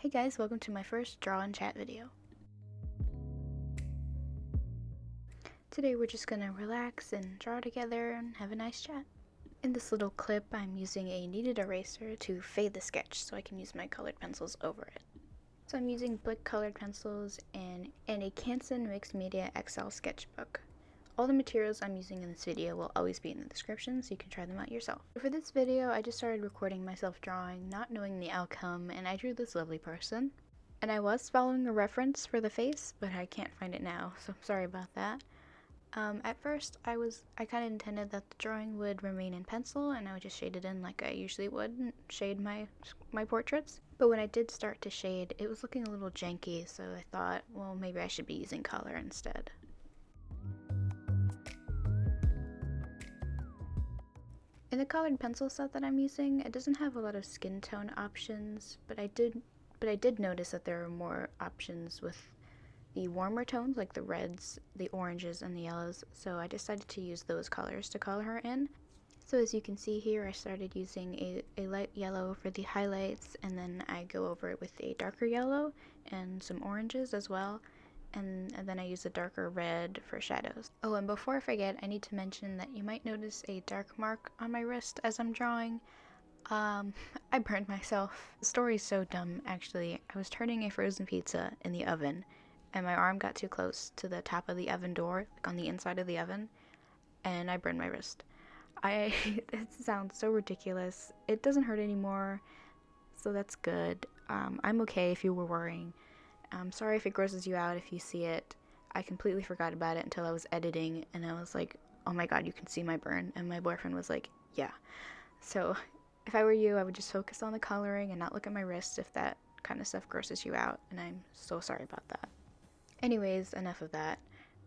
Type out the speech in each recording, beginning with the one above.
Hey guys, welcome to my first draw and chat video. Today we're just gonna relax and draw together and have a nice chat. In this little clip, I'm using a kneaded eraser to fade the sketch so I can use my colored pencils over it. So I'm using Blick colored pencils and a Canson Mixed Media XL sketchbook. All the materials I'm using in this video will always be in the description so you can try them out yourself. For this video, I just started recording myself drawing, not knowing the outcome, and I drew this lovely person. And I was following a reference for the face, but I can't find it now, so I'm sorry about that. At first, I kind of intended that the drawing would remain in pencil, and I would just shade it in like I usually would, and shade my portraits. But when I did start to shade, it was looking a little janky, so I thought, well, maybe I should be using color instead. In the colored pencil set that I'm using, it doesn't have a lot of skin tone options, but I did notice that there are more options with the warmer tones like the reds, the oranges, and the yellows, so I decided to use those colors to color her in. So as you can see here, I started using a light yellow for the highlights, and then I go over it with a darker yellow and some oranges as well. And then I use a darker red for shadows. Oh, and before I forget, I need to mention that you might notice a dark mark on my wrist as I'm drawing. I burned myself. The story's so dumb, actually. I was turning a frozen pizza in the oven, and my arm got too close to the top of the oven door, like on the inside of the oven, and I burned my wrist. It sounds so ridiculous. It doesn't hurt anymore, so that's good. I'm okay if you were worrying. I'm sorry if it grosses you out if you see it. I completely forgot about it until I was editing, and I was like, oh my god, you can see my burn. And my boyfriend was like, yeah. So if I were you, I would just focus on the coloring and not look at my wrist if that kind of stuff grosses you out, and I'm so sorry about that. Anyways, enough of that.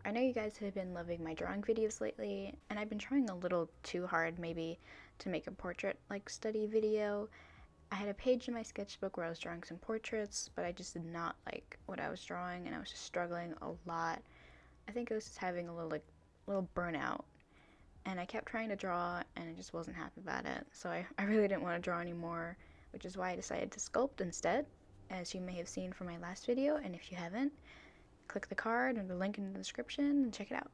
I know you guys have been loving my drawing videos lately, and I've been trying a little too hard maybe to make a portrait-like study video. I had a page in my sketchbook where I was drawing some portraits, but I just did not like what I was drawing, and I was just struggling a lot. I think I was just having a little burnout, and I kept trying to draw, and I just wasn't happy about it. So I really didn't want to draw anymore, which is why I decided to sculpt instead, as you may have seen from my last video, and if you haven't, click the card and the link in the description and check it out.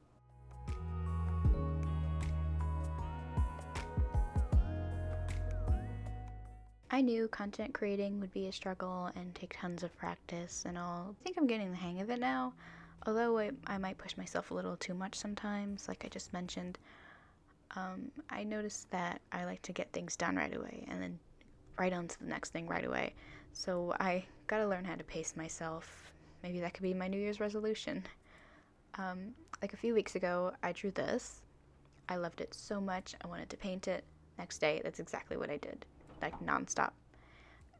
I knew content creating would be a struggle and take tons of practice and all. I think I'm getting the hang of it now, although I might push myself a little too much sometimes, like I just mentioned. I noticed that I like to get things done right away and then right on to the next thing right away. So I gotta learn how to pace myself. Maybe that could be my New Year's resolution. Like a few weeks ago, I drew this. I loved it so much, I wanted to paint it. Next day, that's exactly what I did. Like nonstop.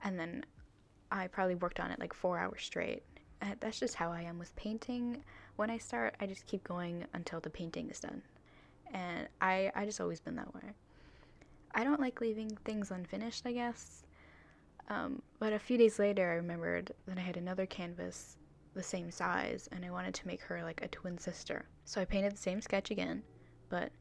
And then I probably worked on it like 4 hours straight. That's just how I am with painting. When I start, I just keep going until the painting is done. And I just always been that way. I don't like leaving things unfinished, I guess. But a few days later, I remembered that I had another canvas the same size, and I wanted to make her like a twin sister. So I painted the same sketch again, but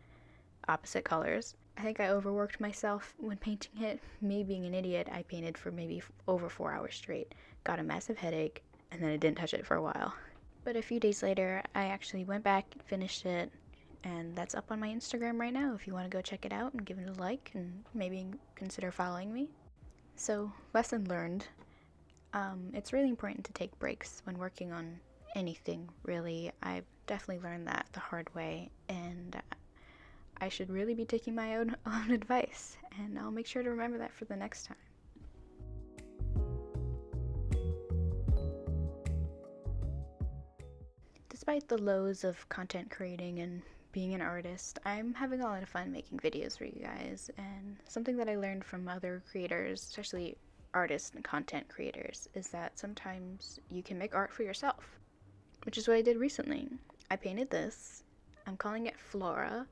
opposite colors. I think I overworked myself when painting it. Me being an idiot, I painted for maybe over 4 hours straight, got a massive headache, and then I didn't touch it for a while. But a few days later, I actually went back and finished it, and that's up on my Instagram right now if you want to go check it out and give it a like and maybe consider following me. So, lesson learned. It's really important to take breaks when working on anything, really. I've definitely learned that the hard way, and I should really be taking my own advice, and I'll make sure to remember that for the next time. Despite the lows of content creating and being an artist, I'm having a lot of fun making videos for you guys, and something that I learned from other creators, especially artists and content creators, is that sometimes you can make art for yourself, which is what I did recently. I painted this. I'm calling it Flora,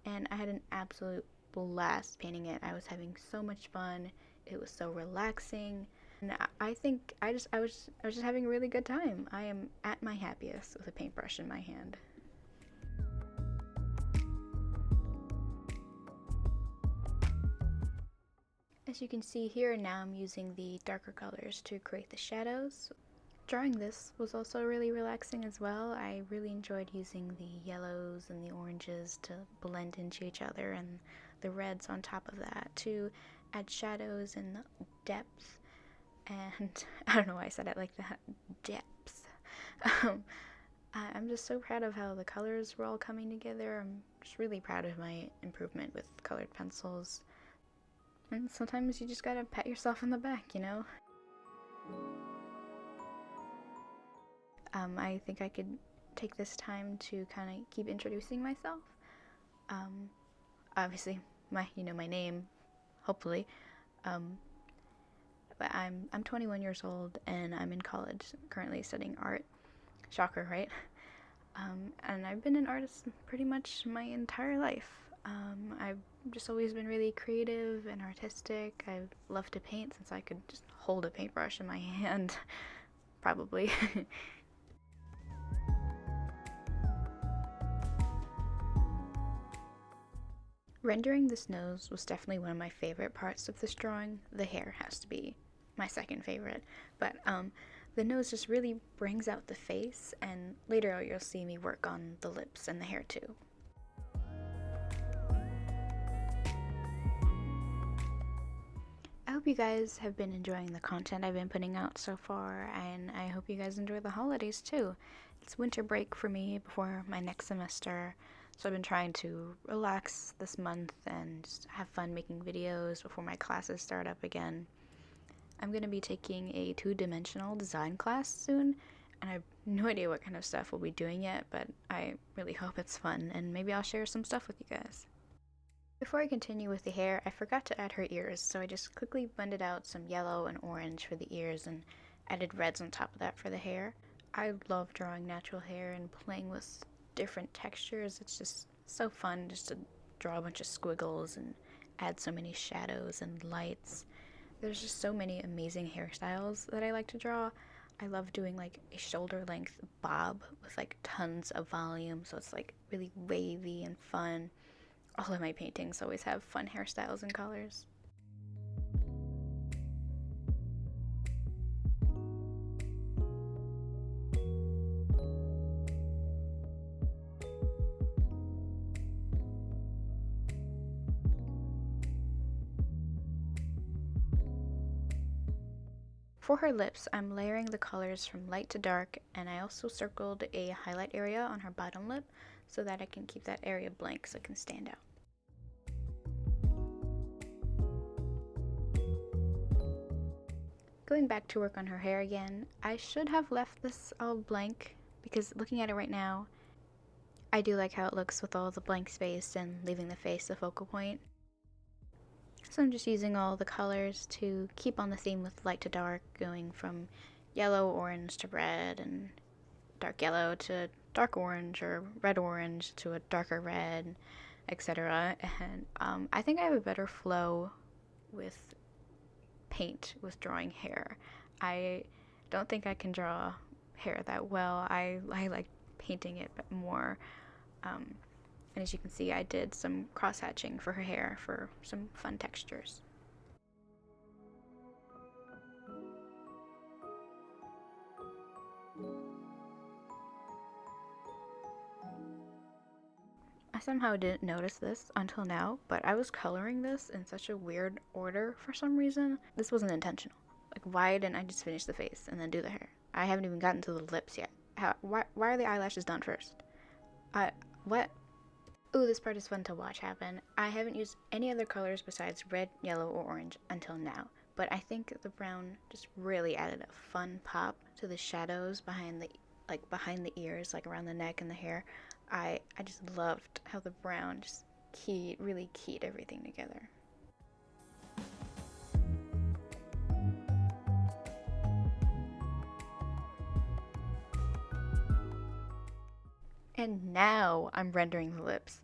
and I had an absolute blast painting it. I was having so much fun. It was so relaxing, and I think I was just having a really good time. I am at my happiest with a paintbrush in my hand. As you can see here, now I'm using the darker colors to create the shadows. Drawing this was also really relaxing as well. I really enjoyed using the yellows and the oranges to blend into each other, and the reds on top of that to add shadows and depth. And I don't know why I said it like that, depth. I'm just so proud of how the colors were all coming together. I'm just really proud of my improvement with colored pencils. And sometimes you just gotta pat yourself on the back, you know? I think I could take this time to kind of keep introducing myself. Obviously, my name, hopefully. But I'm 21 years old and I'm in college, currently studying art. Shocker, right? And I've been an artist pretty much my entire life. I've just always been really creative and artistic. I love to paint since I could just hold a paintbrush in my hand, probably. Rendering this nose was definitely one of my favorite parts of this drawing. The hair has to be my second favorite, but the nose just really brings out the face, and later you'll see me work on the lips and the hair too. I hope you guys have been enjoying the content I've been putting out so far, and I hope you guys enjoy the holidays too. It's winter break for me before my next semester, so I've been trying to relax this month and just have fun making videos before my classes start up again. I'm going to be taking a two-dimensional design class soon, and I have no idea what kind of stuff we'll be doing yet, but I really hope it's fun, and maybe I'll share some stuff with you guys. Before I continue with the hair, I forgot to add her ears, so I just quickly blended out some yellow and orange for the ears and added reds on top of that for the hair. I love drawing natural hair and playing with different textures. It's just so fun just to draw a bunch of squiggles and add so many shadows and lights. There's just so many amazing hairstyles that I like to draw. I love doing like a shoulder length bob with like tons of volume, so it's like really wavy and fun. All of my paintings always have fun hairstyles and colors. For her lips, I'm layering the colors from light to dark, and I also circled a highlight area on her bottom lip so that I can keep that area blank so it can stand out. Going back to work on her hair again, I should have left this all blank because looking at it right now, I do like how it looks with all the blank space and leaving the face the focal point. So I'm just using all the colors to keep on the theme with light to dark, going from yellow, orange to red, and dark yellow to dark orange, or red orange to a darker red, etc. And I think I have a better flow with paint with drawing hair. I don't think I can draw hair that well. I like painting it more. And as you can see, I did some cross-hatching for her hair for some fun textures. I somehow didn't notice this until now, but I was coloring this in such a weird order for some reason. This wasn't intentional. Like, why didn't I just finish the face and then do the hair? I haven't even gotten to the lips yet. Why are the eyelashes done first? What? Ooh, this part is fun to watch happen. I haven't used any other colors besides red, yellow, or orange until now, but I think the brown just really added a fun pop to the shadows behind the ears, like around the neck and the hair. I just loved how the brown just really keyed everything together. And now I'm rendering the lips.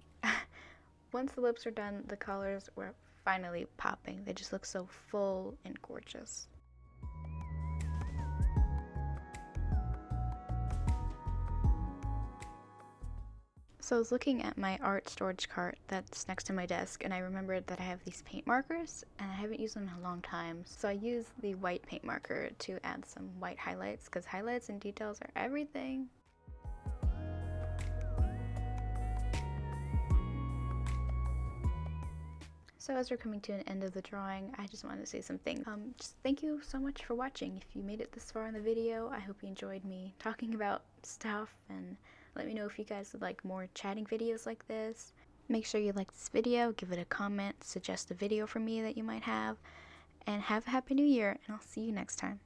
Once the lips are done, the colors were finally popping. They just look so full and gorgeous. So I was looking at my art storage cart that's next to my desk, and I remembered that I have these paint markers, and I haven't used them in a long time. So I used the white paint marker to add some white highlights, because highlights and details are everything. So as we're coming to an end of the drawing, I just wanted to say something. Just thank you so much for watching. If you made it this far in the video, I hope you enjoyed me talking about stuff, and let me know if you guys would like more chatting videos like this. Make sure you like this video, give it a comment, suggest a video for me that you might have, and have a happy new year, and I'll see you next time.